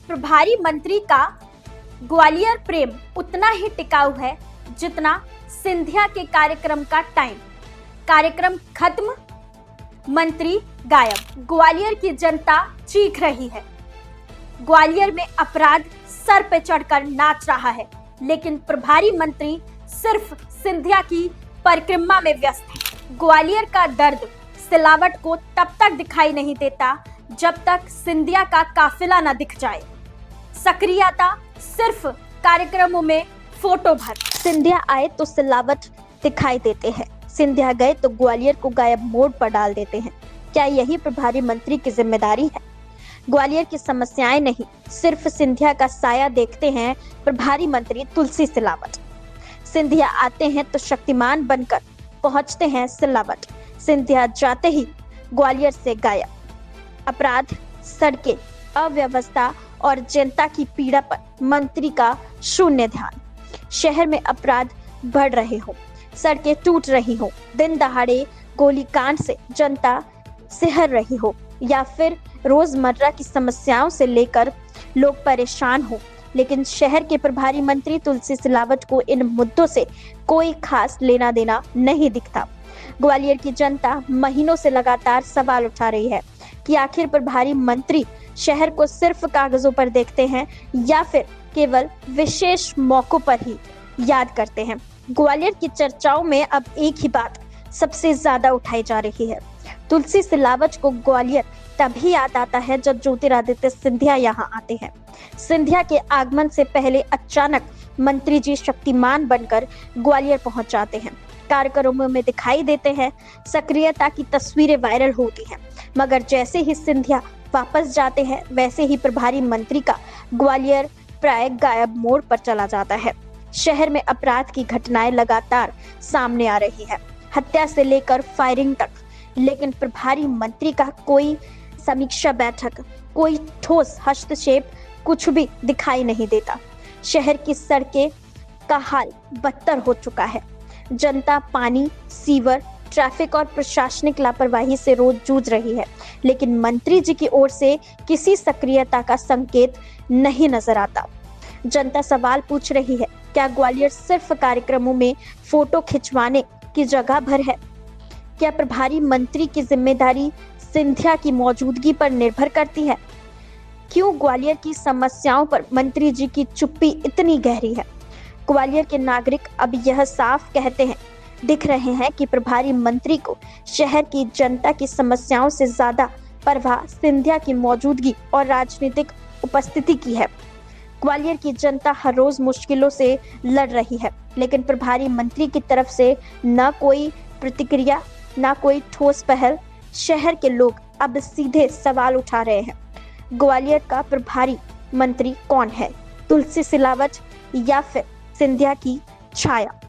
प्रभारी मंत्री का ग्वालियर प्रेम उतना ही टिकाऊ है जितना सिंधिया के कार्यक्रम का टाइम। कार्यक्रम खत्म, मंत्री गायब। ग्वालियर की जनता चीख रही है। ग्वालियर में अपराध सर पे चढ़कर नाच रहा है, लेकिन प्रभारी मंत्री सिर्फ सिंधिया की परिक्रमा में व्यस्त है। ग्वालियर का दर्द सिलावट को तब तक दिखाई नहीं देता जब तक सिंधिया का काफिला न दिख जाए। सक्रियता सिर्फ कार्यक्रमों में फोटो भर। सिंधिया आए तो सिलावट दिखाई देते हैं, सिंधिया गए तो ग्वालियर को गायब मोड पर डाल देते हैं। क्या यही प्रभारी मंत्री की जिम्मेदारी है? ग्वालियर की समस्याएं नहीं, सिर्फ सिंधिया का साया देखते हैं प्रभारी मंत्री तुलसी सिलावट। सिंधिया आते हैं तो शक्तिमान बनकर पहुंचते हैं सिलावट। सिंधिया जाते ही ग्वालियर से गायब। अपराध, सड़कें, अव्यवस्था और जनता की पीड़ा पर मंत्री का शून्य ध्यान। शहर में अपराध बढ़ रहे हो, सड़कें टूट रही हो, दिन दहाड़े गोलीकांड से जनता सिहर रही हो, या फिर रोजमर्रा की समस्याओं से लेकर लोग परेशान हो, लेकिन शहर के प्रभारी मंत्री तुलसी सिलावट को इन मुद्दों से कोई खास लेना देना नहीं दिखता। ग्वालियर की जनता महीनों से लगातार सवाल उठा रही है कि आखिर प्रभारी मंत्री शहर को सिर्फ कागजों पर देखते हैं या फिर केवल विशेष मौकों पर ही याद करते हैं। ग्वालियर की चर्चाओं में अब एक ही बात सबसे ज्यादा उठाई जा रही है। तुलसी सिलावट को ग्वालियर तभी याद आता है जब ज्योतिरादित्य सिंधिया यहाँ आते हैं। सिंधिया के आगमन से पहले अचानक मंत्री जी शक्तिमान बनकर ग्वालियर पहुंच जाते हैं, कार्यक्रमों में दिखाई देते हैं, सक्रियता की तस्वीरें वायरल होती हैं। मगर जैसे ही सिंधिया वापस जाते हैं, वैसे ही प्रभारी मंत्री का ग्वालियर प्राय गायब मोड पर चला जाता है। शहर में अपराध की घटनाएं लगातार सामने आ रही है, हत्या से लेकर फायरिंग तक, लेकिन प्रभारी मंत्री का कोई समीक्षा बैठक, कोई ठोस हस्तक्षेप, कुछ भी दिखाई नहीं देता। शहर की सड़कें का हाल बदतर हो चुका है। जनता पानी, सीवर, ट्रैफिक और प्रशासनिक लापरवाही से रोज जूझ रही है, लेकिन मंत्री जी की ओर से किसी सक्रियता का संकेत नहीं नजर आता। जनता सवाल पूछ रही है, क्या ग्वालियर सिर्फ कार्यक्रमों में फोटो खिंचवाने की जगह भर है? क्या प्रभारी मंत्री की जिम्मेदारी सिंधिया की मौजूदगी पर निर्भर करती है? क्यों ग्वालियर की समस्याओं पर मंत्री जी की चुप्पी इतनी गहरी है? ग्वालियर के नागरिक अब यह साफ दिख रहे हैं कि प्रभारी मंत्री को शहर की जनता की समस्याओं से ज्यादा परवाह सिंधिया की मौजूदगी और राजनीतिक उपस्थिति की है। ग्वालियर की जनता हर रोज मुश्किलों से लड़ रही है, लेकिन प्रभारी मंत्री की तरफ से न कोई प्रतिक्रिया, न कोई ठोस पहल। शहर के लोग अब सीधे सवाल उठा रहे हैं, ग्वालियर का प्रभारी मंत्री कौन है? तुलसी सिलावट या फिर सिंधिया की छाया?